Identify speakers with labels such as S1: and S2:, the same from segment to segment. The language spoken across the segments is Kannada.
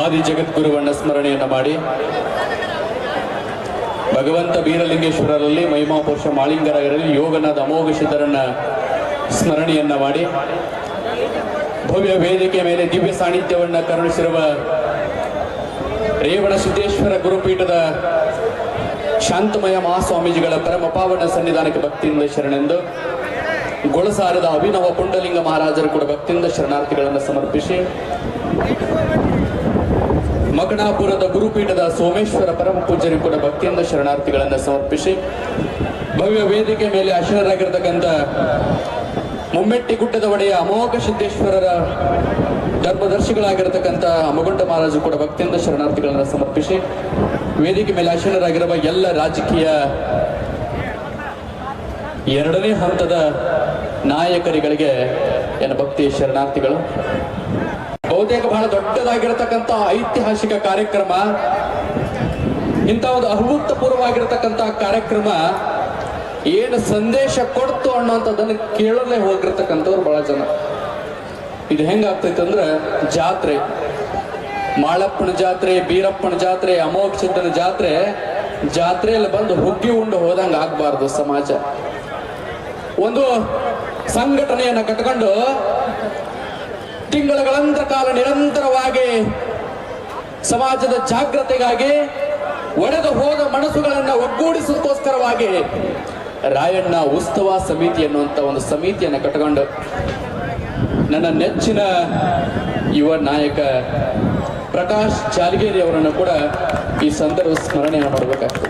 S1: ಆದಿ ಜಗದ್ಗುರುವನ್ನ ಸ್ಮರಣೆಯನ್ನು ಮಾಡಿ ಭಗವಂತ ಬೀರಲಿಂಗೇಶ್ವರರಲ್ಲಿ ಮಹಿಮಾಪುರುಷ ಮಾಳಿಂಗರಾಯರಲ್ಲಿ ಯೋಗನಾಥ ಅಮೋಘ ಸಿದ್ಧರನ್ನ ಸ್ಮರಣೆಯನ್ನ ಮಾಡಿ ಭವ್ಯ ವೇದಿಕೆ ಮೇಲೆ ದಿವ್ಯ ಸಾನ್ನಿಧ್ಯವನ್ನ ಕರುಣಿಸಿರುವ ರೇವಣ ಸಿದ್ದೇಶ್ವರ ಗುರುಪೀಠದ ಶಾಂತಮಯ ಮಹಾಸ್ವಾಮೀಜಿಗಳ ಪರಮ ಪಾವನ ಸನ್ನಿಧಾನಕ್ಕೆ ಭಕ್ತಿಯಿಂದ ಶರಣೆಂದು ಗೊಳಸಾರದ ಅಭಿನವ ಪುಂಡಲಿಂಗ ಮಹಾರಾಜರು ಕೂಡ ಭಕ್ತಿಯಿಂದ ಶರಣಾರ್ಥಿಗಳನ್ನು ಸಮರ್ಪಿಸಿ ಮಕಣಾಪುರದ ಗುರುಪೀಠದ ಸೋಮೇಶ್ವರ ಪರಮ ಪೂಜ್ಯರು ಕೂಡ ಭಕ್ತಿಯಿಂದ ಶರಣಾರ್ಥಿಗಳನ್ನು ಸಮರ್ಪಿಸಿ ಭವ್ಯ ವೇದಿಕೆ ಮೇಲೆ ಆಶೀನರಾಗಿರ್ತಕ್ಕಂಥ ಮುಮ್ಮೆಟ್ಟಿ ಗುಡ್ಡದ ಒಡೆಯ ಅಮೋಘ ಸಿದ್ದೇಶ್ವರರ ಧರ್ಮದರ್ಶಿಗಳಾಗಿರತಕ್ಕಂಥ ಅಮಗೊಂಡ ಮಹಾರಾಜರು ಕೂಡ ಭಕ್ತಿಯಿಂದ ಶರಣಾರ್ಥಿಗಳನ್ನು ಸಮರ್ಪಿಸಿ ವೇದಿಕೆ ಮೇಲೆ ಆಶೀನರಾಗಿರುವ ಎಲ್ಲ ರಾಜಕೀಯ ಎರಡನೇ ಹಂತದ ನಾಯಕರುಗಳಿಗೆ ಏನು ಭಕ್ತಿಯ ಶರಣಾರ್ಥಿಗಳು. ಬಹುತೇಕ ಬಹಳ ದೊಡ್ಡದಾಗಿರತಕ್ಕಂಥ ಐತಿಹಾಸಿಕ ಕಾರ್ಯಕ್ರಮ, ಇಂಥ ಒಂದು ಅಭೂತಪೂರ್ವವಾಗಿರತಕ್ಕಂಥ ಕಾರ್ಯಕ್ರಮ ಏನು ಸಂದೇಶ ಕೊಡ್ತು ಅನ್ನೋಂಥದ್ದನ್ನು ಕೇಳಲೇ ಹೋಗಿರ್ತಕ್ಕಂಥವ್ರು ಬಹಳ ಜನ. ಇದು ಹೆಂಗಾಗ್ತೈತೆ ಅಂದ್ರೆ ಜಾತ್ರೆ, ಮಾಳಪ್ಪನ ಜಾತ್ರೆ, ಬೀರಪ್ಪನ ಜಾತ್ರೆ, ಅಮೋಘ ಸಿದ್ಧನ ಜಾತ್ರೆಯಲ್ಲಿ ಬಂದು ಹುಗ್ಗಿ ಉಂಡು ಹೋದಂಗೆ ಆಗ್ಬಾರ್ದು. ಸಮಾಜ ಒಂದು ಸಂಘಟನೆಯನ್ನು ಕಟ್ಕೊಂಡು ತಿಂಗಳುಗಳಂತರ ಕಾಲ ನಿರಂತರವಾಗಿ ಸಮಾಜದ ಜಾಗೃತಿಗಾಗಿ ಒಡೆದು ಹೋದ ಮನಸ್ಸುಗಳನ್ನು ಒಗ್ಗೂಡಿಸೋದಕ್ಕೋಸ್ಕರವಾಗಿ ರಾಯಣ್ಣ ಉತ್ಸವ ಸಮಿತಿ ಎನ್ನುವಂತ ಒಂದು ಸಮಿತಿಯನ್ನು ಕಟ್ಟಿಕೊಂಡು ನನ್ನ ನೆಚ್ಚಿನ ಯುವ ನಾಯಕ ಪ್ರಕಾಶ್ ಜಾಲಗೇರಿ ಅವರನ್ನು ಕೂಡ ಈ ಸಂದರ್ಭ ಸ್ಮರಣೆಯನ್ನು ಮಾಡಬೇಕಾಗ್ತದೆ.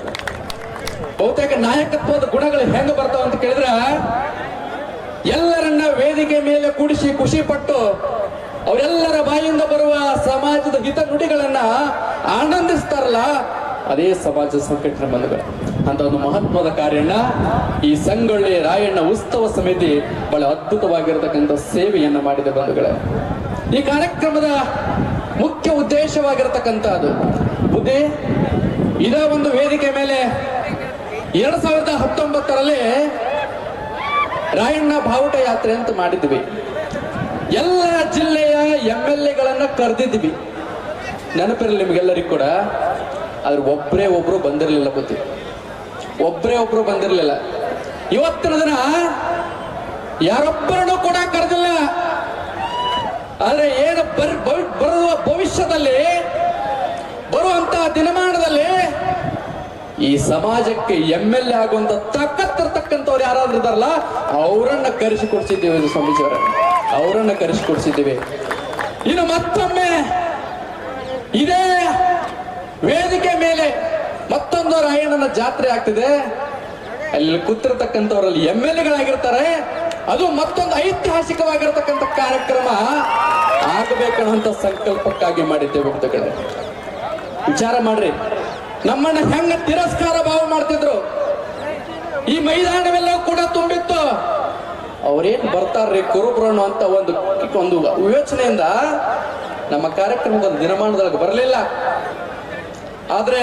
S1: ಬಹುತೇಕ ನಾಯಕತ್ವದ ಗುಣಗಳು ಹೆಂಗ ಬರ್ತಾವ ಅಂತ ಕೇಳಿದ್ರೆ, ಎಲ್ಲರನ್ನ ವೇದಿಕೆ ಮೇಲೆ ಕೂಡಿಸಿ ಖುಷಿ ಪಟ್ಟು ಅವರೆಲ್ಲರ ಬಾಯಿಂದ ಬರುವ ಸಮಾಜದ ಹಿತ ನುಡಿಗಳನ್ನ ಆನಂದಿಸ್ತಾರಲ್ಲ, ಅದೇ ಸಮಾಜ ಸಂಘಟನೆ ಬಂಧುಗಳು. ಅಂತ ಒಂದು ಮಹತ್ವದ ಕಾರ್ಯನ ಈ ಸಂಗೊಳ್ಳಿ ರಾಯಣ್ಣ ಉತ್ಸವ ಸಮಿತಿ ಬಹಳ ಅದ್ಭುತವಾಗಿರತಕ್ಕಂಥ ಸೇವೆಯನ್ನ ಮಾಡಿದ ಬಂಧುಗಳೇ. ಈ ಕಾರ್ಯಕ್ರಮದ ಮುಖ್ಯ ಉದ್ದೇಶವಾಗಿರತಕ್ಕಂಥದ್ದು ಬುದ್ಧಿ ಇದ ಒಂದು ವೇದಿಕೆ ಮೇಲೆ 2019ರಲ್ಲಿ ರಾಯಣ್ಣ ಬಾವುಟ ಯಾತ್ರೆ ಅಂತ ಮಾಡಿದ್ವಿ. ಎಲ್ಲ ಜಿಲ್ಲೆಯ MLAಗಳನ್ನ ಕರೆದಿದ್ವಿ. ನೆನಪಿರಲಿ ನಿಮ್ಗೆಲ್ಲರಿಗೂ ಕೂಡ. ಆದ್ರೆ ಒಬ್ರು ಬಂದಿರಲಿಲ್ಲ ಬುದ್ಧಿ, ಒಬ್ರು ಬಂದಿರಲಿಲ್ಲ. ಇವತ್ತಿನ ದಿನ ಯಾರೊಬ್ಬರನ್ನು ಕೂಡ ಕರೆದಿಲ್ಲ. ಆದ್ರೆ ಏನು ಬರುವ ಭವಿಷ್ಯದಲ್ಲಿ ಬರುವಂತಹ ದಿನಮಾನದಲ್ಲಿ ಈ ಸಮಾಜಕ್ಕೆ MLA ಆಗುವಂತ ತಾಕತ್ತಿರ್ತಕ್ಕಂಥವ್ರು ಯಾರಾದ್ರೂ ಇದಾರಲ್ಲ, ಅವರನ್ನ ಕರೆಸಿಕೊಡ್ಸಿದ್ದೀವಿ. ಸ್ವಾಮೀಜಿಯವರನ್ನ ಅವರನ್ನ ಕರೆಸಿಕೊಡ್ಸಿದ್ದೀವಿ. ಇನ್ನು ಮತ್ತೊಮ್ಮೆ ಇದೇ ವೇದಿಕೆ ಮೇಲೆ ಮತ್ತೊಂದು ರಾಯಣ್ಣನ ಜಾತ್ರೆ ಆಗ್ತಿದೆ. ಅಲ್ಲಿ ಕೂತಿರ್ತಕ್ಕಂಥವ್ರಲ್ಲಿ MLAಗಳಾಗಿರ್ತಾರೆ. ಅದು ಮತ್ತೊಂದು ಐತಿಹಾಸಿಕವಾಗಿರತಕ್ಕಂಥ ಕಾರ್ಯಕ್ರಮ ಆಗಬೇಕನ್ನುವಂತ ಸಂಕಲ್ಪಕ್ಕಾಗಿ ಮಾಡಿದ್ದೇವೆ. ಭಕ್ತಗಳೇ, ವಿಚಾರ ಮಾಡ್ರಿ, ನಮ್ಮನ್ನ ಹೆಂಗ ತಿರಸ್ಕಾರ ಭಾವ ಮಾಡ್ತಿದ್ರು. ಈ ಮೈದಾನವೆಲ್ಲ ಕೂಡ ತುಂಬಿತ್ತು. ಅವ್ರೇನ್ ಬರ್ತಾರ್ರಿ ಕುರುಬ್ರಣ್ಣು ಅಂತ ಒಂದು ಯೋಚನೆಯಿಂದ ನಮ್ಮ ಕಾರ್ಯಕ್ರಮದ ದಿನಮಾನದೊಳಗೆ ಬರಲಿಲ್ಲ. ಆದ್ರೆ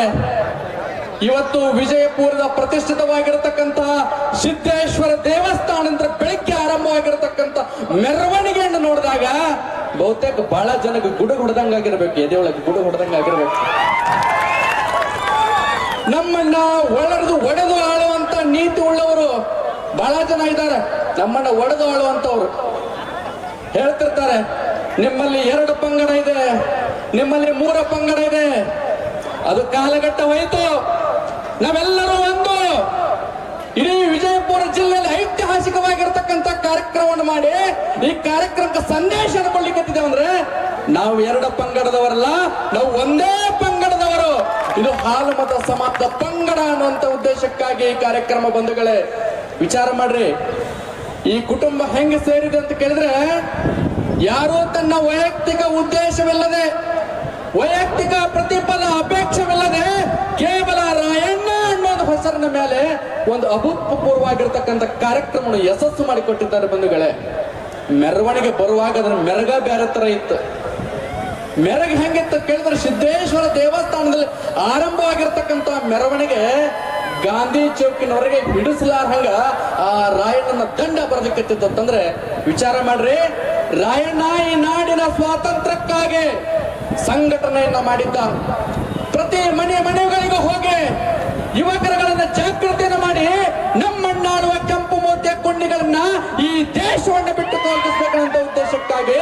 S1: ಇವತ್ತು ವಿಜಯಪುರದ ಪ್ರತಿಷ್ಠಿತವಾಗಿರತಕ್ಕಂತಹ ಸಿದ್ದೇಶ್ವರ ದೇವಸ್ಥಾನದಿಂದ ಬೆಳಗ್ಗೆ ಆರಂಭವಾಗಿರತಕ್ಕಂಥ ಮೆರವಣಿಗೆಯನ್ನು ನೋಡಿದಾಗ ಬಹುತೇಕ ಬಹಳ ಜನಕ್ಕೆ ಗುಡು ಹೊಡೆದಂಗಾಗಿರ್ಬೇಕು, ಎದೆ ಒಳಗೆ ಗುಡು ಹೊಡೆದಂಗಾಗಿರ್ಬೇಕು. ನಮ್ಮನ್ನ ಒಡೆದು ಆಳುವಂತ ನೀತಿ ಉಳ್ಳವರು ಬಹಳ ಜನ ಇದ್ದಾರೆ. ನಮ್ಮನ್ನ ಒಡೆದು ಆಳುವಂತವ್ರು ಹೇಳ್ತಿರ್ತಾರೆ, ನಿಮ್ಮಲ್ಲಿ 2 ಪಂಗಡ ಇದೆ, ನಿಮ್ಮಲ್ಲಿ 3 ಪಂಗಡ ಇದೆ. ಅದು ಕಾಲಘಟ್ಟ ಹೋಯಿತು. ನಾವೆಲ್ಲರೂ ಒಂದು ಇಡೀ ವಿಜಯಪುರ ಜಿಲ್ಲೆಯಲ್ಲಿ ಐತಿಹಾಸಿಕವಾಗಿರ್ತಕ್ಕಂಥ ಕಾರ್ಯಕ್ರಮವನ್ನು ಮಾಡಿ ಈ ಕಾರ್ಯಕ್ರಮಕ್ಕೆ ಸಂದೇಶ ಕೊಡ್ಲಿಕ್ಕತ್ತಿದ್ದೇವೆ. ಅಂದ್ರೆ ನಾವು 2 ಪಂಗಡದವರಲ್ಲ, ನಾವು ಒಂದೇ ಪಂಗಡದವರು. ಇದು ಹಾಲು ಮತ ಸಮಾಜದ ಪಂಗಡ ಅನ್ನುವಂತ ಉದ್ದೇಶಕ್ಕಾಗಿ ಈ ಕಾರ್ಯಕ್ರಮ. ಬಂಧುಗಳೇ, ವಿಚಾರ ಮಾಡ್ರಿ, ಈ ಕುಟುಂಬ ಹೆಂಗೆ ಸೇರಿದೆ ಅಂತ ಕೇಳಿದ್ರೆ, ಯಾರೋ ತನ್ನ ವೈಯಕ್ತಿಕ ಉದ್ದೇಶವಿಲ್ಲದೆ, ವೈಯಕ್ತಿಕ ಪ್ರತಿಫಲ ಅಪೇಕ್ಷವಿಲ್ಲದೆ, ಕೇವಲ ರಾಯಣ್ಣ ಅನ್ನೋದು ಹೆಸರಿನ ಮೇಲೆ ಒಂದು ಅಭೂತಪೂರ್ವವಾಗಿರ್ತಕ್ಕಂಥ ಕಾರ್ಯಕ್ರಮವನ್ನು ಯಶಸ್ಸು ಮಾಡಿಕೊಟ್ಟಿದ್ದಾರೆ. ಬಂಧುಗಳೇ, ಮೆರವಣಿಗೆ ಬರುವಾಗ ಅದನ್ನ ಮೆರಗ ಬೇರೆ ತರ ಇತ್ತು. ಮೆರಗ ಹೆಂಗಿತ್ತು ಕೇಳಿದ್ರೆ, ಸಿದ್ದೇಶ್ವರ ದೇವಸ್ಥಾನದಲ್ಲಿ ಆರಂಭವಾಗಿರ್ತಕ್ಕಂಥ ಮೆರವಣಿಗೆ ಗಾಂಧಿ ಚೌಕಿನವರೆಗೆ ಹಿಡಿಸಲಾರ್ಹಂಗ ಆ ರಾಯಣ್ಣನ ದಂಡ ಬರಲಿಕ್ಕಂತಂದ್ರೆ ವಿಚಾರ ಮಾಡ್ರಿ. ರಾಯಣ್ಣ ಈ ನಾಡಿನ ಸ್ವಾತಂತ್ರ್ಯಕ್ಕಾಗಿ ಸಂಘಟನೆಯನ್ನ ಮಾಡಿದ್ದ. ಪ್ರತಿ ಮನೆಗಳಿಗೂ ಹೋಗಿ ಯುವಕರುಗಳನ್ನ ಜಾಗೃತಿಯನ್ನು ಮಾಡಿ ನಮ್ಮನ್ನಾಳುವ ಕೆಂಪು ಮೋತಿಯ ಕೊಂಡಿಗಳನ್ನ ಈ ದೇಶವನ್ನು ಬಿಟ್ಟು ತೋರಿಸಬೇಕಂತ ಉದ್ದೇಶಕ್ಕಾಗಿ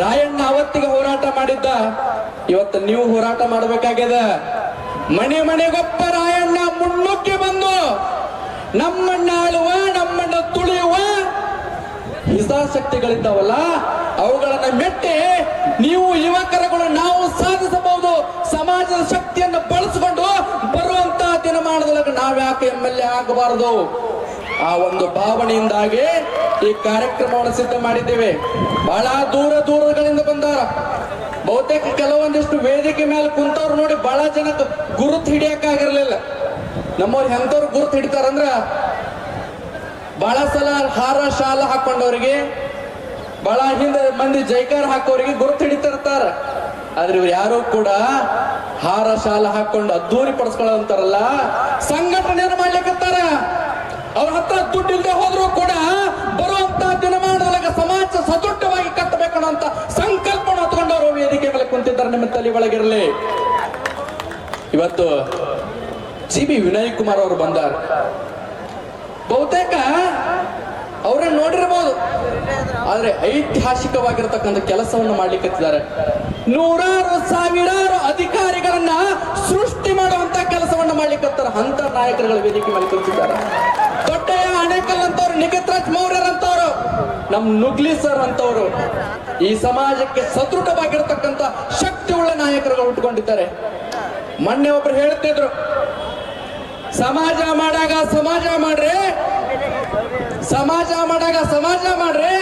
S1: ರಾಯಣ್ಣ ಅವತ್ತಿಗೆ ಹೋರಾಟ ಮಾಡಿದ್ದ. ಇವತ್ತು ನೀವು ಹೋರಾಟ ಮಾಡಬೇಕಾಗ್ಯದ. ಮನೆಗೊಬ್ಬ ರಾಯಣ್ಣ ಮುನ್ನುಗ್ಗಿ ಬಂದು ನಮ್ಮನ್ನಾಳುವ, ನಮ್ಮನ್ನ ತುಳಿಯುವ ಹಿತಾಸಕ್ತಿಗಳಿದ್ದಾವಲ್ಲ ಅವುಗಳನ್ನ ಮೆಟ್ಟಿ ನೀವು ಯುವಕರುಗಳು ನಾವು ಸಾಧಿಸಬಹುದು, ಸಮಾಜದ ಶಕ್ತಿಯನ್ನು ಬಳಸಿಕೊಂಡು ಬರುವಂತಹ ದಿನಮಾನದೊಳಗೆ ನಾವ್ಯಾಕೆ MLA ಆಗಬಾರದು? ಆ ಒಂದು ಭಾವನೆಯಿಂದಾಗಿ ಈ ಕಾರ್ಯಕ್ರಮವನ್ನು ಸಿದ್ಧ ಮಾಡಿದ್ದೇವೆ. ಬಹಳ ದೂರಗಳಿಂದ ಬಂದಾರ. ಬಹುತೇಕ ಕೆಲವೊಂದಿಷ್ಟು ವೇದಿಕೆ ಮೇಲೆ ಕುಂತವ್ರು ನೋಡಿ ಬಹಳ ಜನಕ್ಕೆ ಗುರುತು ಹಿಡಿಯಕ್ಕಾಗಿರ್ಲಿಲ್ಲ. ನಮ್ಮವ್ರು ಎಂತವ್ರು ಗುರುತು ಹಿಡಿತಾರಂದ್ರ ಬಹಳ ಸಲ ಹಾರ ಶಾಲ ಹಾಕೊಂಡವ್ರಿಗೆ, ಬಹಳ ಹಿಂದೆ ಮಂದಿ ಜೈಕಾರ ಹಾಕೋರಿಗೆ ಗುರುತು ಹಿಡಿತಿರ್ತಾರ. ಆದ್ರೆ ಇವ್ರು ಯಾರು ಕೂಡ ಹಾರ ಶಾಲ ಹಾಕೊಂಡು ಅದ್ದೂರಿ ಪಡಿಸ್ಕೊಳ್ಳೋಂತಾರಲ್ಲ, ಸಂಘಟನೆಯನ್ನು ಮಾಡ್ಲಿಕ್ಕತ್ತಾರ. ಅವ್ರ ಹತ್ರ ದುಡ್ಡು ಇಲ್ಲದೆ ಹೋದ್ರು ಕೂಡ ಬರುವಂತ ದಿನಮಾನದೊಳಗೆ ಸಮಾಜ ಸದೃಢವಾಗಿ ಕಟ್ಟಬೇಕು ಅಂತ ಸಂಕಲ್ಪ ಹೊತ್ಕೊಂಡವರು ವೇದಿಕೆ ಮೇಲೆ ಕುಂತಿದ್ದಾರೆ. ನಿಮ್ಮ ತಲೆ ಒಳಗಿರಲಿ. ಇವತ್ತು GB ವಿನಯ್ ಕುಮಾರ್ ಅವರು ಬಂದಾರ. ಬಹುತೇಕ ಅವ್ರನ್ನ ನೋಡಿರ್ಬೋದು, ಆದ್ರೆ ಐತಿಹಾಸಿಕವಾಗಿರತಕ್ಕಂಥ ಕೆಲಸವನ್ನು ಮಾಡ್ಲಿಕ್ಕಿದ್ದಾರೆ. ನೂರಾರು ಸಾವಿರಾರು ಅಧಿಕಾರಿಗಳನ್ನ ಸೃಷ್ಟಿ ಮಾಡುವಂತ ಕೆಲಸವನ್ನ ಮಾಡ್ಲಿಕ್ಕತ್ತಾರ. ಅಂತ ನಾಯಕರುಗಳ ವೇದಿಕೆ ಮೇಲೆ ಕುಳಿತಿದ್ದಾರೆ. ದೊಡ್ಡಯ್ಯ ಅಣೆಕಲ್ ಅಂತವ್ರು, ನಿಖಿತ್ ರಾಜ್ ಮೌರ್ಯರ್ ಅಂತವ್ರು, ನಮ್ ನುಗ್ಲಿ ಸರ್ ಅಂತವ್ರು ಈ ಸಮಾಜಕ್ಕೆ ಸದೃಢವಾಗಿರ್ತಕ್ಕಂಥ ಶಕ್ತಿ ಉಳ್ಳ ನಾಯಕರುಗಳು ಉಟ್ಕೊಂಡಿದ್ದಾರೆ. ಮೊನ್ನೆ ಒಬ್ರು ಹೇಳ್ತಿದ್ರು, ಸಮಾಜ ಮಾಡಾಗ ಸಮಾಜ ಮಾಡ್ರಿ, ಸಮಾಜ ಮಾಡ್ರಿ,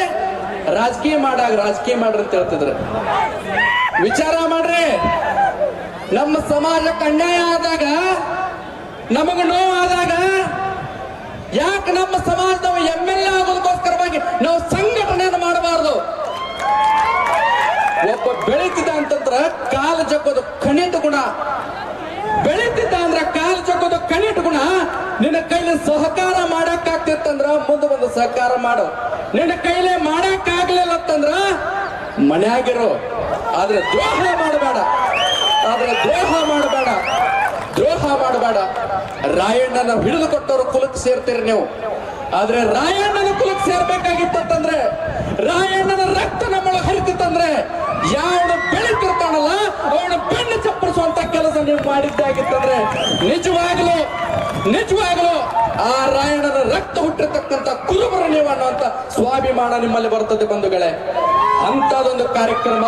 S1: ರಾಜಕೀಯ ಮಾಡಾಗ ರಾಜಕೀಯ ಮಾಡ್ರಿ ಅಂತ ಹೇಳ್ತಿದ್ರು. ವಿಚಾರ ಮಾಡ್ರಿ, ನಮ್ಮ ಸಮಾಜಕ್ಕೆ ಅನ್ಯಾಯ ಆದಾಗ, ನಮಗ ನೋವಾದಾಗ ಯಾಕೆ ನಮ್ಮ ಸಮಾಜದವ MLA ಆಗೋದಕ್ಕೋಸ್ಕರವಾಗಿ ನಾವು ಸಂಘಟನೆಯನ್ನು ಮಾಡಬಾರದು? ಒಬ್ಬ ಬೆಳೀತಿದ್ದ ಅಂತಂದ್ರ ಕಾಲು ಜಗ್ಗೋದು ಖಂಡಿತ ಗುಣ. ಬೆಳೀತಿದ್ದ ಅಂದ್ರ ಕಾಲು ಜಗ್ಗೋದು ಖಂಡಿತ ಗುಣ. ನಿನ್ನ ಕೈಲಿ ಸಹಕಾರ ಮಾಡಕ್ಕಾಗ್ತಿತ್ತಂದ್ರ ಮುಂದೆ ಬಂದು ಸಹಕಾರ ಮಾಡು. ನಿನ್ನ ಕೈಲಿ ಮಾಡಕ್ಕಾಗ್ಲಿಲ್ಲ ಅಂತಂದ್ರ ಮನ್ಯಾಗಿರೋ. ಆದ್ರೆ ದ್ರೋಹ ಮಾಡಬೇಡ. ರಾಯಣ್ಣನ ಹಿಡಿದು ಕೊಟ್ಟವರು ಕುಲಕ್ಕೆ ಸೇರ್ತೀರಿ ನೀವು. ಆದ್ರೆ ರಾಯಣ್ಣನ ಕುಲಕ್ಕೆ ಸೇರ್ಬೇಕಾಗಿತ್ತಂದ್ರೆ, ರಾಯಣ್ಣನ ರಕ್ತ ನಮ್ಮೊಳಗೆ ಹರಿತಿತ್ತಂದ್ರೆ, ಯಾವನು ಬೆಳೀತಿರ್ತಾನಲ್ಲ ಅವನ ಬೆನ್ನು ಚಪ್ಪರಿಸುವಂತ ಕೆಲಸ ನೀವು ಮಾಡಿದ್ದಾಗಿತ್ತಂದ್ರೆ ನಿಜವಾಗ್ಲೂ ಆ ರಾಯಣ್ಣನ ರಕ್ತ ಹುಟ್ಟಿರ್ತಕ್ಕಂಥ ಕುರುಬರು ನೀವು ಅನ್ನುವಂತ ಸ್ವಾಭಿಮಾನ ನಿಮ್ಮಲ್ಲಿ ಬರ್ತದೆ ಬಂಧುಗಳೇ. ಅಂತದೊಂದು ಕಾರ್ಯಕ್ರಮ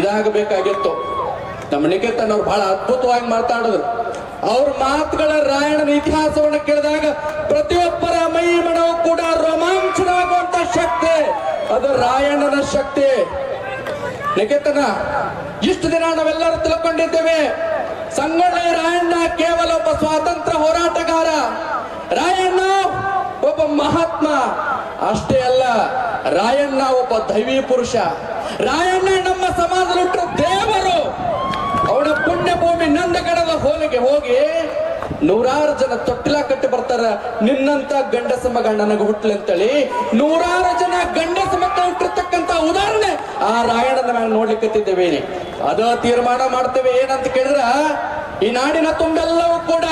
S1: ಇದಾಗಬೇಕಾಗಿತ್ತು. ನಮ್ಮ ನಿಕೇತನ್ ಅವ್ರು ಬಹಳ ಅದ್ಭುತವಾಗಿ ಮಾತಾಡಿದ್ರು. ಅವ್ರ ಮಾತುಗಳ ರಾಯಣ್ಣನ ಇತಿಹಾಸವನ್ನು ಕೇಳಿದಾಗ ಪ್ರತಿಯೊಬ್ಬರ ಮೈ ಮನವು ಕೂಡ ರೋಮಾಂಚನವಾಗುವಂತ ಶಕ್ತಿ ಅದು ರಾಯಣ್ಣನ ಶಕ್ತಿ. ನಿಕೇತನ ಇಷ್ಟು ದಿನ ನಾವೆಲ್ಲರೂ ತಿಳ್ಕೊಂಡಿದ್ದೇವೆ, ಸಂಗೊಳ್ಳಿ ರಾಯಣ್ಣ ಕೇವಲ ಒಬ್ಬ ಸ್ವಾತಂತ್ರ್ಯ ಹೋರಾಟಗಾರ, ರಾಯಣ್ಣ ಒಬ್ಬ ಮಹಾತ್ಮ ಅಷ್ಟೇ ಅಲ್ಲ, ರಾಯಣ್ಣ ಒಬ್ಬ ದೈವಿ ಪುರುಷ. ರಾಯಣ್ಣ ನಮ್ಮ ಸಮಾಜದಲ್ಲಿ ಹುಟ್ಟಿದ ದೇವರು. ಅವನ ಪುಣ್ಯ ಭೂಮಿ ನಂದಗಡದ ಹೋಲಿಗೆ ಹೋಗಿ ನೂರಾರು ಜನ ತೊಟ್ಟಿಲ ಕಟ್ಟಿ ಬರ್ತಾರ, ನಿನ್ನಂತ ಗಂಡಸ ಮಗ ನನಗೆ ಹುಟ್ಲಿ ಅಂತೇಳಿ ನೂರಾರು ಜನ ಗಂಡಸ ಮಕ್ಕಳು ಹುಟ್ಟಿರ್ತಕ್ಕಂತ ಉದಾಹರಣೆ ಆ ರಾಯಣ್ಣನ ಮ್ಯಾಗ ನೋಡ್ಲಿಕ್ಕತ್ತಿದ್ದೇವೆ. ಅದ ತೀರ್ಮಾನ ಮಾಡ್ತೇವೆ ಏನಂತ ಕೇಳಿದ್ರ, ಈ ನಾಡಿನ ತುಂಬೆಲ್ಲವೂ ಕೂಡ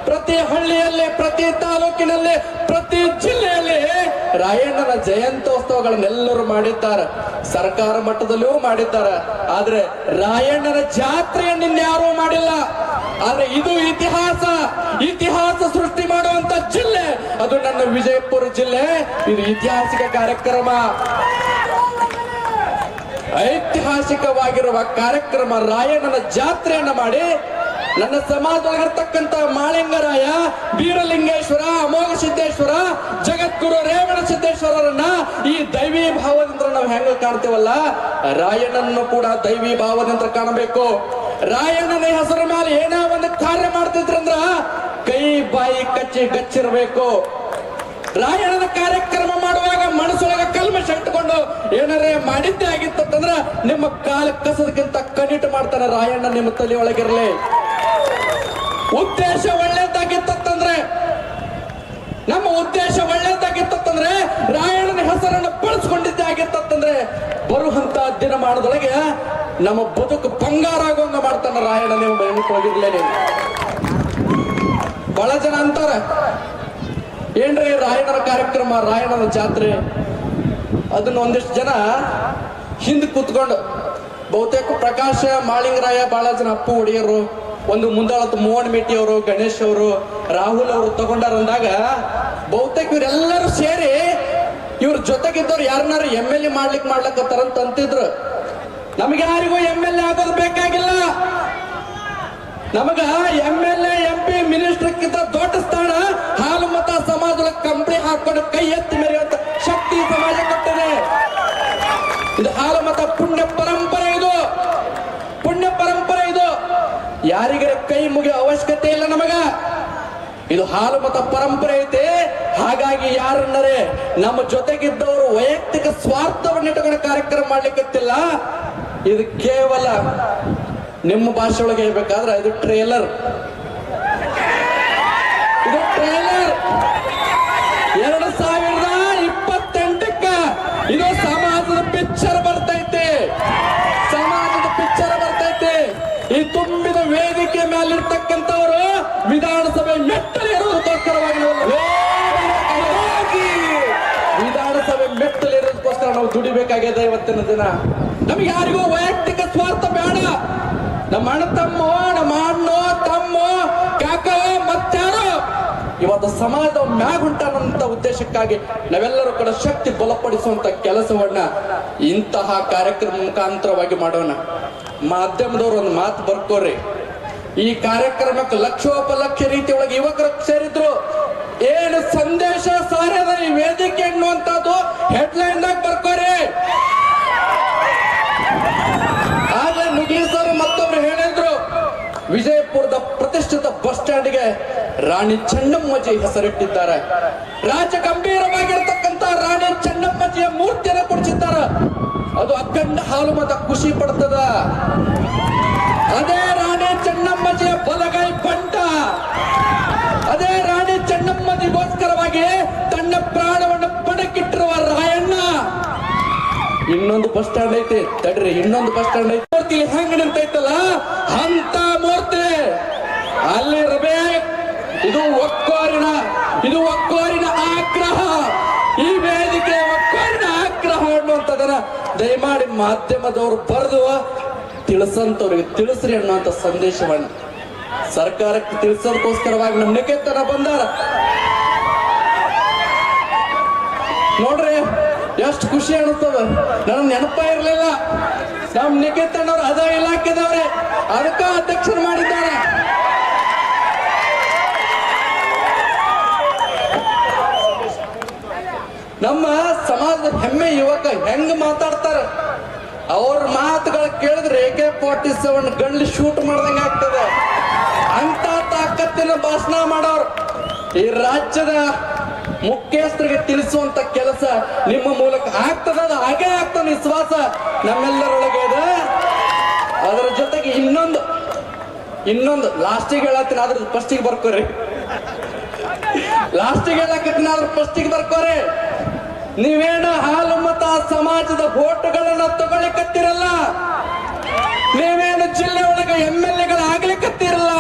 S1: ಪ್ರತಿ ಹಳ್ಳಿಯಲ್ಲಿ, ಪ್ರತಿ ತಾಲೂಕಿನಲ್ಲಿ, ಪ್ರತಿ ಜಿಲ್ಲೆಯಲ್ಲಿ ರಾಯಣ್ಣನ ಜಯಂತ್ಯೋತ್ಸವಗಳನ್ನೆಲ್ಲರೂ ಮಾಡಿದ್ದಾರೆ. ಸರ್ಕಾರ ಮಟ್ಟದಲ್ಲಿಯೂ ಮಾಡಿದ್ದಾರೆ. ಆದ್ರೆ ರಾಯಣ್ಣನ ಜಾತ್ರೆಯನ್ನು ಇನ್ಯಾರೂ ಮಾಡಿಲ್ಲ. ಆದ್ರೆ ಇದು ಇತಿಹಾಸ ಸೃಷ್ಟಿ ಮಾಡುವಂತ ಜಿಲ್ಲೆ ಅದು ನನ್ನ ವಿಜಯಪುರ ಜಿಲ್ಲೆ. ಇದು ಐತಿಹಾಸಿಕ ಕಾರ್ಯಕ್ರಮ, ಐತಿಹಾಸಿಕವಾಗಿರುವ ಕಾರ್ಯಕ್ರಮ. ರಾಯಣ್ಣನ ಜಾತ್ರೆಯನ್ನ ಮಾಡಿ ನನ್ನ ಸಮಾಜದೊಳಗಿರ್ತಕ್ಕಂಥ ಮಾಳಿಂಗರಾಯ, ಬೀರಲಿಂಗೇಶ್ವರ, ಅಮೋಘ ಸಿದ್ದೇಶ್ವರ, ಜಗದ್ಗುರು ರೇವಣ ಸಿದ್ದೇಶ್ವರರನ್ನ ಈ ದೈವಿ ಭಾವದಿಂದ ನಾವು ಹೆಂಗ ಕಾಣ್ತೇವಲ್ಲ, ರಾಯಣ್ಣನನ್ನು ಕೂಡ ದೈವಿ ಭಾವದಿಂದ ಕಾಣಬೇಕು. ರಾಯಣ್ಣನ ಹೆಸರ ಮೇಲೆ ಏನೋ ಒಂದು ಕಾರ್ಯ ಮಾಡ್ತಿದ್ರಂದ್ರ ಕೈ ಬಾಯಿ ಕಚ್ಚಿ ಗಚ್ಚಿರ್ಬೇಕು. ರಾಯಣ್ಣನ ಕಾರ್ಯಕ್ರಮ ಮಾಡುವಾಗ ಮನಸ್ಸೊಳಗ ಕಲ್ಮಶ ಇಟ್ಟುಕೊಂಡು ಏನಾರೇ ಮಾಡಿದ್ದೇ ಆಗಿತ್ತಂದ್ರ ನಿಮ್ಮ ಕಾಲ ಕಸದಕ್ಕಿಂತ ಕಣ್ಣಿಟ್ಟು ಮಾಡ್ತಾನೆ ರಾಯಣ್ಣ. ನಿಮ್ಮ ತಲೆ ಒಳಗಿರಲಿ. ಉದ್ದೇಶ ಒಳ್ಳೇದಾಗಿತ್ತಂದ್ರೆ, ನಮ್ಮ ಉದ್ದೇಶ ಒಳ್ಳೇದಾಗಿತ್ತಂದ್ರೆ ರಾಯಣ್ಣನ ಹೆಸರನ್ನು ಬಳಸ್ಕೊಂಡಿದ್ದೇ ಆಗಿರ್ತಂದ್ರೆ ಬರುವಂತ ದಿನಮಾನದೊಳಗೆ ನಮ್ಮ ಬದುಕು ಬಂಗಾರ ಆಗುವಂಗ ಮಾಡ್ತಾನ ರಾಯಣ್ಣ. ನೀವು ನೆನಪಿರಲೇನೆ. ಬಹಳ ಜನ ಅಂತಾರ, ಏನ್ರಿ ರಾಯಣ್ಣನ ಕಾರ್ಯಕ್ರಮ, ರಾಯಣ್ಣನ ಜಾತ್ರೆ, ಅದನ್ನ ಒಂದಿಷ್ಟು ಜನ ಹಿಂದ್ ಕೂತ್ಕೊಂಡು ಬಹುತೇಕ ಪ್ರಕಾಶ ಮಾಳಿಂಗರಾಯ, ಬಹಳ ಜನ ಅಪ್ಪು ಒಡೆಯರು, ಒಂದು ಮುಂದಾಳತ್ತು ಮೋಹನ್ ಮೇಟಿ ಅವರು, ಗಣೇಶ್ ಅವರು, ರಾಹುಲ್ ಅವರು ತಗೊಂಡಾರ ಅಂದಾಗ ಬಹುತೇಕ ಇವರೆಲ್ಲರೂ ಸೇರಿ ಇವ್ರ ಜೊತೆಗಿದ್ದವ್ರು ಯಾರನ್ನಾರು MLA ಮಾಡ್ಲಕ್ಕತ್ತಾರಂತ ಅಂತಿದ್ರು. ನಮ್ಗೆ ಯಾರಿಗೂ MLA ಆಗೋದು ಬೇಕಾಗಿಲ್ಲ. ನಮಗ MLA MP ಮಿನಿಸ್ಟರ್ಕ್ಕಿಂತ ದೊಡ್ಡ ಸ್ಥಾನ ಹಾಲು ಮತ ಸಮಾಜದೊಳಗೆ ಕಂಬಳಿ ಹಾಕೊಂಡು ಕೈ ಎತ್ತಿ ಮೆರೆಯುವಂತ ಶಕ್ತಿ ಸಮಾಜ ಕೊಟ್ಟಿದೆ. ಇದು ಹಾಲು ಮತ ಪುಣ್ಯ ಪರಂಪರೆ, ಇದು ಪುಣ್ಯ ಪರಂಪರೆ. ಇದು ಯಾರಿಗಾರ ಕೈ ಮುಗಿಯೋ ಅವಶ್ಯಕತೆ ಇಲ್ಲ ನಮಗ. ಇದು ಹಾಲು ಮತ ಪರಂಪರೆ ಐತೆ. ಹಾಗಾಗಿ ಯಾರನ್ನರೇ ನಮ್ಮ ಜೊತೆಗಿದ್ದವರು ವೈಯಕ್ತಿಕ ಸ್ವಾರ್ಥವನ್ನು ಇಟ್ಟುಕೊಂಡು ಕಾರ್ಯಕ್ರಮ ಮಾಡ್ಲಿಕ್ಕತ್ತಿಲ್ಲ. ಇದು ಕೇವಲ ನಿಮ್ಮ ಭಾಷೆ ಒಳಗೆ ಹೇಳ್ಬೇಕಾದ್ರೆ ಇದು ಟ್ರೇಲರ್. ಇದು ಟ್ರೇಲರ್. 2028ಕ್ಕ ಇದು ಸಮಾಜದ ಪಿಕ್ಚರ್ ಬರ್ತೈತೆ. ಸಮಾಜದ ಪಿಕ್ಚರ್ ಬರ್ತೈತೆ. ಈ ತುಂಬಿದ ವೇದಿಕೆ ಮೇಲಿರ್ತಕ್ಕಂಥವರು ವಿಧಾನಸಭೆ ಮೆಟ್ಟಲೇರೋದಕ್ಕೋಸ್ಕರವಾಗಿ ವಿಧಾನಸಭೆ ಮೆಟ್ಟಲೇರೋದಕ್ಕೋಸ್ಕರ ನಾವು ದುಡಿಬೇಕಾಗಿದೆ ಇವತ್ತಿನ ದಿನ. ನಮ್ಗೆ ಯಾರಿಗೂ ವೈಯಕ್ತಿಕ ಸ್ವಾರ್ಥ ಬೇಡ. ನಮ್ಮ ಅಣ್ಣ ತಮ್ಮ, ನಮ್ಮ ಅಣ್ಣೋ ತಮ್ಮೋ ಕಾಕ ಮತ್ತಾರೋ ಇವತ್ತು ಸಮಾಜದ ಮ್ಯಾಗುಂಟಾನಂತ ಉದ್ದೇಶಕ್ಕಾಗಿ ನಾವೆಲ್ಲರೂ ಕೂಡ ಶಕ್ತಿ ಬಲಪಡಿಸುವಂತ ಕೆಲಸವನ್ನ ಇಂತಹ ಕಾರ್ಯಕ್ರಮ ಮುಖಾಂತರವಾಗಿ ಮಾಡೋಣ. ಮಾಧ್ಯಮದವ್ರು ಒಂದು ಮಾತು ಬರ್ಕೋರಿ, ಈ ಕಾರ್ಯಕ್ರಮಕ್ಕೆ ಲಕ್ಷೋಪಲಕ್ಷ ರೀತಿ ಒಳಗೆ ಯುವಕರು ಸೇರಿದ್ರು. ಏನು ಸಂದೇಶ ಸಾರ್ಯದ ಈ ವೇದಿಕೆ ಎನ್ನುವಂತದ್ದು ಹೆಡ್ಲೈನ್ ದಾಗ ಬರ್ಕೋರಿ. ಆಗ ನುಗ್ಲಿಸರು ಮತ್ತೊಬ್ರು ಹೇಳಿದ್ರು, ವಿಜಯಪುರದ ಪ್ರತಿಷ್ಠಿತ ಬಸ್ ಸ್ಟ್ಯಾಂಡ್ಗೆ ರಾಣಿ ಚೆನ್ನಮ್ಮಜಿ ಹೆಸರಿಟ್ಟಿದ್ದಾರೆ. ರಾಜ ಗಂಭೀರವಾಗಿರ್ತಕ್ಕಂಥ ರಾಣಿ ಚೆನ್ನಮ್ಮಜಿಯ ಮೂರ್ತಿಯನ್ನು ಕೊಡಿಸಿದ್ದಾರೆ. ಅದು ಅಖಂಡ ಹಾಲು ಮತ ಖುಷಿ ಪಡ್ತದ. ಅದೇ ರಾಣಿ ಚೆನ್ನಮ್ಮಜಿಯ ಬಲಗೈ ಬಂಟ. ಅದೇ ರಾಣಿ ಚೆನ್ನಮ್ಮಜಿಗೋಸ್ಕರವಾಗಿ ತನ್ನ ಪ್ರಾಣವನ್ನು ಪಣಕ್ಕಿಟ್ಟಿರುವ ರಾಯಣ್ಣ. ಇನ್ನೊಂದು ಬಸ್ ಸ್ಟ್ಯಾಂಡ್ ಐತಿ, ತಡ್ರಿ, ಇನ್ನೊಂದು ಬಸ್ ಸ್ಟ್ಯಾಂಡ್ ಐತಿ. ಮೂರ್ತಿ ಹೆಂಗ್ ನಿಂತೈತಲ್ಲ ಅಂತ ಮೂರ್ತಿ ಅಲ್ಲಿರ್ಬೇಕು. ಇದು ಒಕ್ಕೋರಿನ ಆಗ್ರಹ. ಈ ವೇದಿಕೆ ಒಕ್ಕೋರಿನ ಆಗ್ರಹ ಅನ್ನುವಂಥದ್ದನ್ನ ದಯಮಾಡಿ ಮಾಧ್ಯಮದವರು ಬರೆದು ತಿಳಿಸಂತವ್ರಿಗೆ ತಿಳಿಸ್ರಿ ಅನ್ನುವಂಥ ಸಂದೇಶವನ್ನ ಸರ್ಕಾರಕ್ಕೆ ತಿಳಿಸೋದಕ್ಕೋಸ್ಕರವಾಗಿ ನಮ್ಮ ನಿಕೇತನ ಬಂದಾರ. ನೋಡ್ರಿ ಎಷ್ಟು ಖುಷಿ ಅನಿಸ್ತದ. ನನಗೆ ನೆನಪ ಇರ್ಲಿಲ್ಲ, ನಮ್ ನಿಕೇತನವ್ರು ಅದ ಇಲಾಖೆದವ್ರೆ, ಅದಕ್ಕ ಅಧ್ಯಕ್ಷರು ಮಾಡಿದ್ದಾರೆ. ನಮ್ಮ ಸಮಾಜದ ಹೆಮ್ಮೆ ಯುವಕ ಹೆಂಗ್ ಮಾತಾಡ್ತಾರ, ಅವ್ರ ಮಾತುಗಳು ಕೇಳಿದ್ರೆ AK-47 ಗಂಡ್ಲಿ ಶೂಟ್ ಮಾಡ್ದಂಗ ಆಗ್ತದೆ. ಅಂತ ತಾಕತ್ತಿನ ಭಾಷಣ ಮಾಡೋರು ಈ ರಾಜ್ಯದ ಮುಖ್ಯಸ್ಥರಿಗೆ ತಿಳಿಸುವಂತ ಕೆಲಸ ನಿಮ್ಮ ಮೂಲಕ ಆಗ್ತದ. ಅದು ಹಾಗೇ ಆಗ್ತದ, ವಿಶ್ವಾಸ ನಮ್ಮೆಲ್ಲರೊಳಗೆ ಇದೆ. ಅದರ ಜೊತೆಗೆ ಇನ್ನೊಂದು ಲಾಸ್ಟಿಗೆ ಹೇಳತ್ತೀನಿ, ಅದ್ರ ಫಸ್ಟಿಗೆ ಬರ್ಕೋರಿ. ಲಾಸ್ಟಿಗೆ ಹೇಳಕತ್ತೀನಿ, ಅದ್ರ ಫಸ್ಟಿಗೆ ಬರ್ಕೋರಿ. ನೀವೇನು ಹಾಲು ಮತ ಸಮಾಜದ ವೋಟುಗಳನ್ನ ತಗೊಳ್ಳಿಕತ್ತಿರಲ್ಲ, ನೀವೇನು ಜಿಲ್ಲೆ ಒಳಗೆ MLA ಆಗ್ಲಿಕ್ಕತ್ತಿರಲ್ಲ.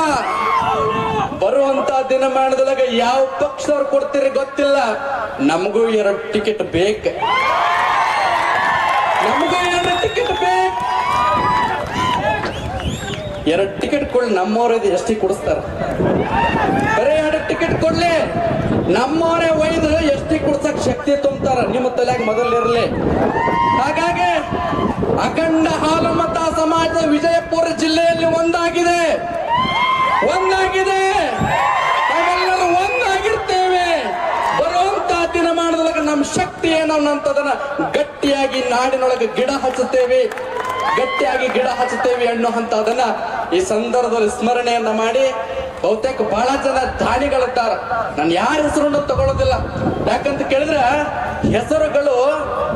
S1: ಬರುವಂತ ದಿನಮಾನದೊಳಗೆ ಯಾವ ಪಕ್ಷದವ್ರು ಕೊಡ್ತೀರಿ ಗೊತ್ತಿಲ್ಲ. ನಮಗೂ 2 ಟಿಕೆಟ್ ಬೇಕು. ನಮಗೂ 2 ಟಿಕೆಟ್ ಬೇಕು. 2 ಟಿಕೆಟ್ ಕೊಡ್ಲಿ, ನಮ್ಮವ್ರ ಎಷ್ಟಿ ಕೊಡಿಸ್ತಾರ. ಬರೀ 2 ಟಿಕೆಟ್ ಕೊಡ್ಲಿ, ನಮ್ಮವರೇ ಒಯ್ದು ಎಷ್ಟಿ ಕೊಡ್ಸಕ್ ಶಕ್ತಿ ತುಂಬ್ತಾರ. ನಿಮ್ಮ ತಲೆಯಾಗ ಮೊದಲಿರ್ಲಿ. ಹಾಗಾಗಿ ಅಖಂಡ ಹಾಲು ಮತ ಸಮಾಜ ವಿಜಯಪುರ ಜಿಲ್ಲೆಯಲ್ಲಿ ಒಂದಾಗಿದೆ. ನಾವೆಲ್ಲರೂ ಒಂದಾಗಿರ್ತೇವೆ. ಬರುವಂತ ದಿನಮಾನದೊಳಗೆ ನಮ್ಮ ಶಕ್ತಿ ಏನನ್ನಂತದನ್ನ ಗಟ್ಟಿಯಾಗಿ ನಾಡಿನೊಳಗೆ ಗಿಡ ಹಚ್ಚುತ್ತೇವೆ ಅನ್ನುವಂಥದ್ದನ್ನ ಈ ಸಂದರ್ಭದಲ್ಲಿ ಸ್ಮರಣೆಯನ್ನ ಮಾಡಿ, ಬಹುತೇಕ ಬಹಳ ಜನ ದಾನಿಗಳಿದ್ದಾರೆ. ನಾನು ಯಾರ ಹೆಸರನ್ನು ತಗೊಳ್ಳೋದಿಲ್ಲ. ಯಾಕಂತ ಕೇಳಿದ್ರೆ ಹೆಸರುಗಳು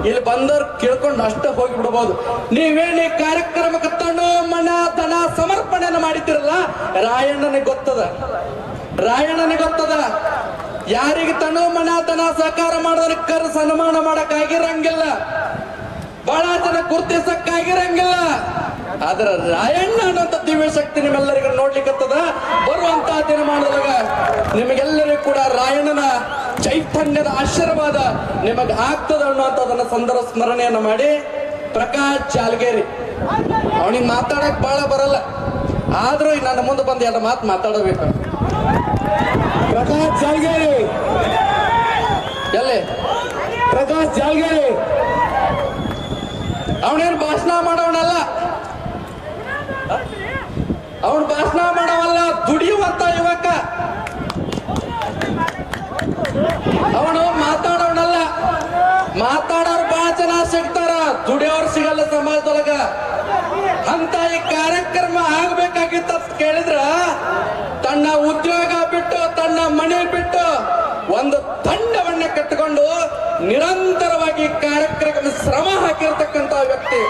S1: ಇಲ್ಲಿ ಬಂದವ್ರು ಕೇಳ್ಕೊಂಡು ಅಷ್ಟೇ ಹೋಗಿ ಬಿಡಬಹುದು. ನೀವೇನು ಈ ಕಾರ್ಯಕ್ರಮಕ್ಕೆ ತಣ್ಣು ಮನ ಧನ ಸಮರ್ಪಣೆಯನ್ನು ಮಾಡಿದ್ದೀರಲ್ಲ, ರಾಯಣ್ಣನಿಗೆ ಗೊತ್ತದ. ಯಾರಿಗೆ ತನು ಮನಾತನ ಸಹಕಾರ ಮಾಡಿದ್ರೆ ಕರ್ ಸನ್ಮಾನ ಮಾಡಕ್ ಆಗಿರಂಗಿಲ್ಲ, ಬಹಳ ಜನ ಗುರ್ತಿಸಕ್ಕಾಗಿರಂಗಿಲ್ಲ. ಆದ್ರ ರಾಯಣ್ಣ ಅನ್ನೋಂಥ ದಿವ್ಯ ಶಕ್ತಿ ನಿಮ್ಮೆಲ್ಲರಿಗೂ ನೋಡ್ಲಿಕ್ಕತ್ತದ. ಬರುವಂತ ದಿನಮಾನದಾಗ ನಿಮಗೆಲ್ಲರಿಗೂ ಕೂಡ ರಾಯಣ್ಣನ ಚೈತನ್ಯದ ಆಶೀರ್ವಾದ ನಿಮಗ್ ಆಗ್ತದ ಅನ್ನುವಂಥದನ್ನ ಸಂದರ್ಭ ಸ್ಮರಣೆಯನ್ನ ಮಾಡಿ, ಪ್ರಕಾಶ್ ಜಾಲ್ಗೇರಿ ಅವನಿಗೆ ಮಾತಾಡಕ್ ಬಹಳ ಬರಲ್ಲ, ಆದ್ರೂ ನನ್ನ ಮುಂದೆ ಬಂದು ಎರಡು ಮಾತು ಮಾತಾಡಬೇಕು.
S2: ಪ್ರಕಾಶ್ ಜಾಲ್ಗೇರಿ,
S1: ಎಲ್ಲಿ
S2: ಪ್ರಕಾಶ್ ಜಾಲ್ಗೇರಿ
S1: ಅವನೇನು ಭಾಷಣ ಮಾಡೋನಲ್ಲ, ಅವನು ಭಾಷಣ ಮಾಡವಲ್ಲ, ದುಡಿಯುವಂತ ಯುವಕ. ಅವನು ಮಾತಾಡೋನಲ್ಲ, ಮಾತಾಡೋರು ಬಹಳ ಜನ ಸಿಗ್ತಾರ, ದುಡಿಯೋರು ಸಿಗಲ್ಲ ಸಮಾಜದೊಳಗ. ಅಂತ ಈ ಕಾರ್ಯಕ್ರಮ ಆಗ್ಬೇಕಾಗಿತ್ತ ಕೇಳಿದ್ರ ತನ್ನ ಉದ್ಯೋಗ ಬಿಟ್ಟು, ತನ್ನ ಮನೆ ಬಿಟ್ಟು ಒಂದು ತಂಡವನ್ನ ಕಟ್ಟಿಕೊಂಡು ನಿರಂತರವಾಗಿ ಕಾರ್ಯಕ್ರಮ ಶ್ರಮ ಹಾಕಿರ್ತಕ್ಕಂತ ವ್ಯಕ್ತಿ.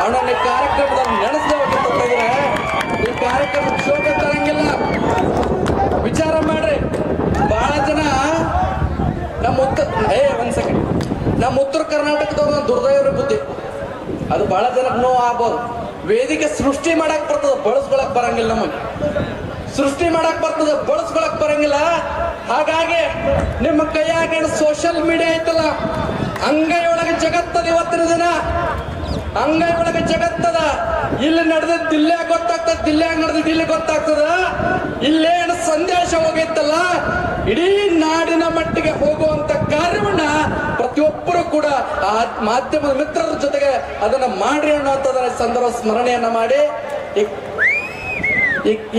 S1: ಅವನನ್ನ ಕಾರ್ಯಕ್ರಮದಲ್ಲಿ ನಡೆಸದೆ ಹೋಗಿದ್ರೆ ಈ ಕಾರ್ಯಕ್ರಮ ಶೋಭೆ ತರಂಗಿಲ್ಲ. ವಿಚಾರ ಮಾಡ್ರಿ, ಬಹಳ ಜನ ನಮ್ಮ ಉತ್ತರ ಕರ್ನಾಟಕದವ್ರ ದುರ್ದೈವ್ರ ಬುದ್ಧಿ ಅದು ಬಹಳ ಜನಕ್ಕೆ ನೋವು ಆಗ್ಬೋದು. ವೇದಿಕೆ ಸೃಷ್ಟಿ ಮಾಡಕ್ ಬರ್ತದ, ಬಳಸ್ಕೊಳಕ್ ಬರಂಗಿಲ್ಲ. ನಮಗೆ ಸೃಷ್ಟಿ ಮಾಡಕ್ ಬರ್ತದ, ಬಳಸ್ಕೊಳಕ್ ಬರಂಗಿಲ್ಲ. ಹಾಗಾಗಿ ನಿಮ್ಮ ಕೈಯಾಗ ಸೋಷಿಯಲ್ ಮೀಡಿಯಾ ಐತಲ್ಲ, ಅಂಗೈ ಒಳಗೆ ಜಗತ್ತದ. ಇವತ್ತಿನ ದಿನ ಅಂಗೈ ಒಳಗೆ ಜಗತ್ತದ. ಇಲ್ಲಿ ನಡೆದಿದ್ದು ದಿಲ್ಲಿಯಾಗ ಗೊತ್ತಾಗ್ತದ, ದಿಲ್ಲಿಯಾಗ ನಡೆದಿದ್ದು ಇಲ್ಲಿ ಗೊತ್ತಾಗ್ತದ. ಇಲ್ಲೇನು ಸಂದೇಶ ಹೋಗೈತಲ್ಲ, ಇಡೀ ನಾಡಿನ ಮಟ್ಟಿಗೆ ಹೋಗುವಂತ ಕಾರ್ಯವನ್ನ ಪ್ರತಿಯೊಬ್ಬರು ಕೂಡ ಆ ಮಾಧ್ಯಮದ ಮಿತ್ರರ ಜೊತೆಗೆ ಅದನ್ನ ಮಾಡ್ರಿ ಅನ್ನುವಂಥದ್ದನ್ನ ಸಂದರ್ಭ ಸ್ಮರಣೆಯನ್ನ ಮಾಡಿ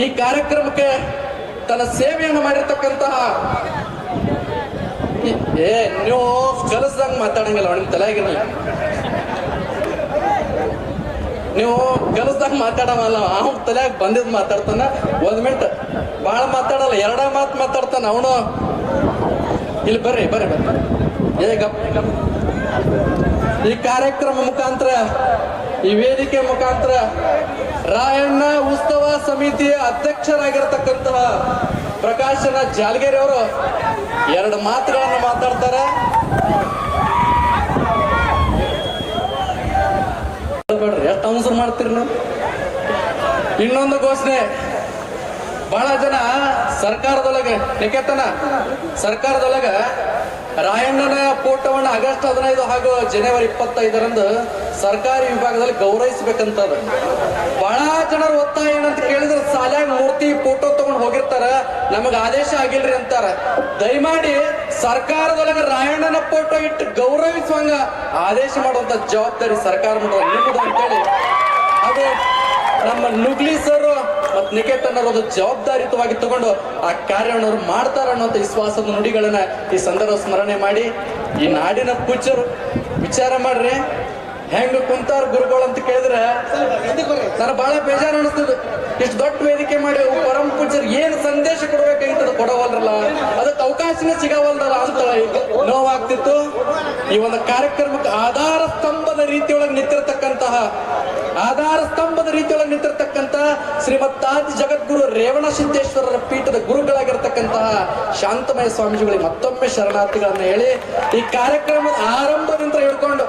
S1: ಈ ಕಾರ್ಯಕ್ರಮಕ್ಕೆ ತನ್ನ ಸೇವೆಯನ್ನು ಮಾಡಿರ್ತಕ್ಕಂತಹ ನೀವು ಕಲಿಸ್ದಂಗ ಮಾತಾಡಂಗಿಲ್ಲ, ನಿಮ್ ತಲೆಯಾಗಿರಲ್ಲ. ನೀವು ಕಲಿಸ್ದಾಗ ಮಾತಾಡವಲ್ಲ, ಅವನ ತಲೆಯಾಗ ಬಂದಿದ್ ಮಾತಾಡ್ತಾನ. 1 ಮಿನಿಟ್ ಬಹಳ ಮಾತಾಡಲ್ಲ, 2 ಮಾತು ಮಾತಾಡ್ತಾನ ಅವನು. ಇಲ್ಲಿ ಬರ್ರಿ ಬರ್ರಿ ಬರ್ರಿ, ಈ ಕಾರ್ಯಕ್ರಮ ಮುಖಾಂತರ, ಈ ವೇದಿಕೆ ಮುಖಾಂತರ ರಾಯಣ್ಣ ಉತ್ಸವ ಸಮಿತಿಯ ಅಧ್ಯಕ್ಷರಾಗಿರ್ತಕ್ಕಂತಹ ಪ್ರಕಾಶನ ಜಾಲ್ಗೇರಿ ಅವರು 2 ಮಾತುಗಳನ್ನು ಮಾತಾಡ್ತಾರೆ. ಎಷ್ಟು ಅವಸರ ಮಾಡ್ತೀರಿ ನೀವು? ಇನ್ನೊಂದು ಘೋಷಣೆ, ಬಹಳ ಜನ ಸರ್ಕಾರದೊಳಗೆ ನಿಕೇತನ ಸರ್ಕಾರದೊಳಗ ರಾಯಣ್ಣನ ಫೋಟೋವನ್ನು ಆಗಸ್ಟ್ 15 ಹಾಗೂ ಜನವರಿ 25ರಂದು ಸರ್ಕಾರಿ ವಿಭಾಗದಲ್ಲಿ ಗೌರವಿಸಬೇಕಂತದ. ಬಹಳ ಜನರು ಒತ್ತಾಯ ಏನಂತ ಕೇಳಿದ್ರೆ, ಸಾಲ್ಯಾಗ ಮೂರ್ತಿ ಫೋಟೋ ತಗೊಂಡು ಹೋಗಿರ್ತಾರ, ನಮಗ ಆದೇಶ ಆಗಿಲ್ರಿ ಅಂತಾರ. ದಯಮಾಡಿ ಸರ್ಕಾರದೊಳಗೆ ರಾಯಣ್ಣನ ಫೋಟೋ ಇಟ್ಟು ಗೌರವಿಸುವಂಗ ಆದೇಶ ಮಾಡುವಂತ ಜವಾಬ್ದಾರಿ ಸರ್ಕಾರ ನಿಮ್ಮದು ಅಂತೇಳಿ ಅದು ನಮ್ಮ ನುಗ್ಲಿ ಸರ್ ಮತ್ತು ನಿಕೇತನ್ ಅವರು ಜವಾಬ್ದಾರಿಯುತವಾಗಿ ತಗೊಂಡು ಆ ಕಾರ್ಯವನ್ನು ಮಾಡ್ತಾರ ಅನ್ನುವಂಥ ವಿಶ್ವಾಸದ ನುಡಿಗಳನ್ನ ಈ ಸಂದರ್ಭ ಸ್ಮರಣೆ ಮಾಡಿ, ಈ ನಾಡಿನ ಪೂಜ್ಯರು ವಿಚಾರ ಮಾಡ್ರಿ ಹೆಂಗ ಕುಂತಾರ ಗುರುಗಳು ಅಂತ ಕೇಳಿದ್ರೆ ನಾನು ಬಹಳ ಬೇಜಾರು ಅನಿಸ್ತದ. ಇಷ್ಟು ದೊಡ್ಡ ವೇದಿಕೆ ಮಾಡಿ ಪರಮ ಪೂಜ್ಯರು ಏನ್ ಸಂದೇಶ ಕೊಡ್ಬೇಕಾಗಿತ್ತದ ಕೊಡವಲ್ರಲ್ಲ, ಅದಕ್ಕೆ ಅವಕಾಶನೇ ಸಿಗವಲ್ರಲ್ಲ ಅಂತ ನೋವಾಗ್ತಿತ್ತು. ಈ ಒಂದು ಕಾರ್ಯಕ್ರಮಕ್ಕೆ ಆಧಾರ ಸ್ತಂಭದ ರೀತಿಯೊಳಗೆ ನಿಂತಿರ್ತಕ್ಕಂತಹ ಶ್ರೀಮತ್ ಆದಿ ಜಗದ್ಗುರು ರೇವಣ ಸಿದ್ದೇಶ್ವರರ ಪೀಠದ ಗುರುಗಳಾಗಿರ್ತಕ್ಕಂತಹ ಶಾಂತಮಯ ಸ್ವಾಮೀಜಿಗಳಿಗೆ ಮತ್ತೊಮ್ಮೆ ಶರಣಾರ್ಥಿಗಳನ್ನ ಹೇಳಿ, ಈ ಕಾರ್ಯಕ್ರಮದ ಆರಂಭದಿಂದ ಹಿಡ್ಕೊಂಡು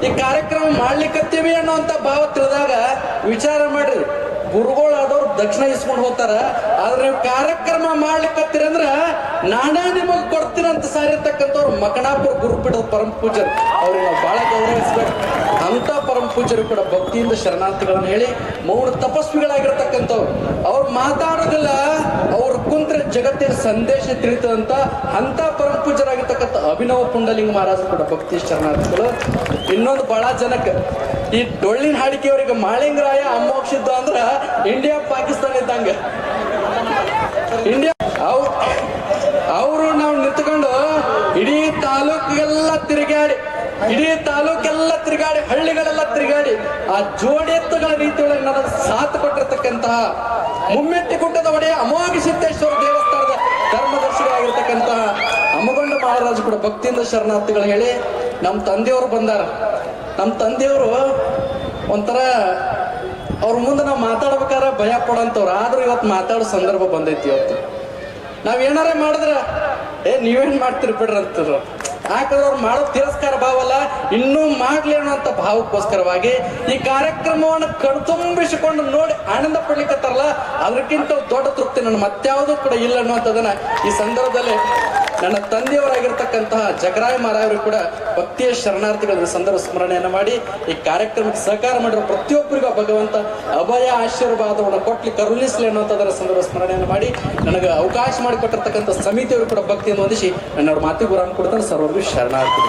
S1: ಈ ಕಾರ್ಯಕ್ರಮ ಮಾಡ್ಲಿಕ್ಕತ್ತೀವಿ ಅನ್ನುವಂತ ಭಾವ ತಿಳಿದಾಗ ವಿಚಾರ ಮಾಡ್ರಿ. ಗುರುಗಳಾದವ್ರು ದಕ್ಷಿಣ ಇಸ್ಕೊಂಡು ಹೋಗ್ತಾರ, ಆದ್ರೆ ನೀವು ಕಾರ್ಯಕ್ರಮ ಮಾಡ್ಲಿಕ್ಕತ್ತೀರಿ ಅಂದ್ರ ನಾನೇ ನಿಮಗ್ ಕೊಡ್ತೀನಂತ ಸಾರಿರ್ತಕ್ಕಂಥವ್ರು ಮಕಣಾಪುರ ಗುರುಪೀಠದ ಪರಮ ಪೂಜರು, ಅವ್ರಿಗೆ ನಾವು ಬಹಳ ಗೌರವಿಸ್ಬೇಕು. ಅಂತ ಪರಮ ಪೂಜರು ಕೂಡ ಭಕ್ತಿಯಿಂದ ಶರಣಾರ್ಥಿಗಳನ್ನ ಹೇಳಿ, ಮೌನ ತಪಸ್ವಿಗಳಾಗಿರ್ತಕ್ಕಂಥವ್ರು, ಅವ್ರು ಮಾತಾಡೋದಿಲ್ಲ, ಅವ್ರು ಕುಂತ್ರೆ ಜಗತ್ತಿನ ಸಂದೇಶ ತಿಳಿತದಂತ ಅಂತ ಪರಮ ಪೂಜರಾಗಿರ್ತಕ್ಕಂಥ ಅಭಿನವ ಪುಂಡಲಿಂಗ ಮಹಾರಾಜ ಕೂಡ ಭಕ್ತಿ ಶರಣಾರ್ಥಿಗಳು. ಇನ್ನೊಂದು ಬಹಳ ಜನಕ್ಕೆ ಈ ಡೊಳ್ಳಿನ ಹಾಡಿಕೆಯವರಿಗೆ ಮಾಳಿಂಗರಾಯ ಅಮೋಕ್ಷಿದ್ದ ಅಂದ್ರ ಇಂಡಿಯಾ ಪಾಕಿಸ್ತಾನ ಇದ್ದಂಗ. ಅವರು ನಾವು ನಿಂತ್ಕೊಂಡು ಇಡೀ ತಾಲೂಕೆಲ್ಲ ತಿರುಗಾಡಿ ಹಳ್ಳಿಗಳೆಲ್ಲ ತಿರುಗಾಡಿ ಆ ಜೋಡೆತ್ತುಗಳ ರೀತಿಯೊಳಗೆ ನನಗೆ ಸಾಥ್ ಕೊಟ್ಟಿರ್ತಕ್ಕಂತಹ ಮುಮ್ಮೆಟ್ಟಿ ಗುಡ್ಡದ ಒಡೆಯ ಅಮೋಘ ಸಿದ್ದೇಶ್ವರ ದೇವಸ್ಥಾನದ ಧರ್ಮದರ್ಶಿಗಳಾಗಿರ್ತಕ್ಕಂತಹ ಅಮಗೊಂಡ ಮಹಾರಾಜು ಕೂಡ ಭಕ್ತಿಯಿಂದ ಶರಣಾರ್ಥಿಗಳು ಹೇಳಿ, ನಮ್ಮ ತಂದೆಯವರು ಬಂದಾರ. ನಮ್ಮ ತಂದೆಯವರು ಒಂಥರ ಅವ್ರ ಮುಂದೆ ನಾವು ಮಾತಾಡ್ಬೇಕಾದ್ರೆ ಭಯ ಪಡೋಂಥವ್ರು, ಆದ್ರೂ ಇವತ್ತು ಮಾತಾಡೋ ಸಂದರ್ಭ ಬಂದೈತಿ. ಇವತ್ತು ನಾವ್ ಏನಾರ ಮಾಡಿದ್ರ ನೀವೇನ್ ಮಾಡ್ತೀರಿ ಬಿಡ್ರಿ ಅಂತಾರ. ಯಾಕಂದ್ರೆ ಅವ್ರು ಮಾಡೋ ತಿರಸ್ಕಾರ ಭಾವಲ್ಲ, ಇನ್ನೂ ಮಾಡ್ಲಿ ಅನ್ನುವಂತ ಭಾವಕ್ಕೋಸ್ಕರವಾಗಿ ಈ ಕಾರ್ಯಕ್ರಮವನ್ನು ಕಣ್ತುಂಬಿಸಿಕೊಂಡು ನೋಡಿ ಆನಂದ ಪಡ್ಲಿಕ್ಕತ್ತಾರಲ್ಲ, ಅದಕ್ಕಿಂತ ದೊಡ್ಡ ತೃಪ್ತಿ ನನ್ನ ಮತ್ಯಾವುದೂ ಕೂಡ ಇಲ್ಲ ಅನ್ನುವಂಥದ್ದನ್ನ ಈ ಸಂದರ್ಭದಲ್ಲಿ ನನ್ನ ತಂದೆಯವರಾಗಿರ್ತಕ್ಕಂತಹ ಜಗರಾಯ ಮಾರಾಯವರು ಕೂಡ ಭಕ್ತಿಯ ಶರಣಾರ್ಥಿಗಳ ಸಂದರ್ಭ ಸ್ಮರಣೆಯನ್ನು ಮಾಡಿ ಈ ಕಾರ್ಯಕ್ರಮಕ್ಕೆ ಸಹಕಾರ ಮಾಡಿರೋ ಪ್ರತಿಯೊಬ್ಬರಿಗೂ ಭಗವಂತ ಅಭಯ ಆಶೀರ್ವಾದವನ್ನು ಕೊಟ್ಲಿ ಕರುಣಿಸ್ಲಿ ಅನ್ನುವಂಥದ್ದರ ಸಂದರ್ಭ ಸ್ಮರಣೆಯನ್ನು ಮಾಡಿ ನನಗೆ ಅವಕಾಶ ಮಾಡಿಕೊಟ್ಟಿರ್ತಕ್ಕಂಥ ಸಮಿತಿಯವರು ಕೂಡ ಭಕ್ತಿಯನ್ನು ಹೊಂದಿಸಿ ನನ್ನ ಮಾತಿಗೆ ವಿರಾಮ ಕೊಡ್ತಾನೆ. ಸರ್ವರಿಗೂ ಶರಣಾರ್ಥಿ.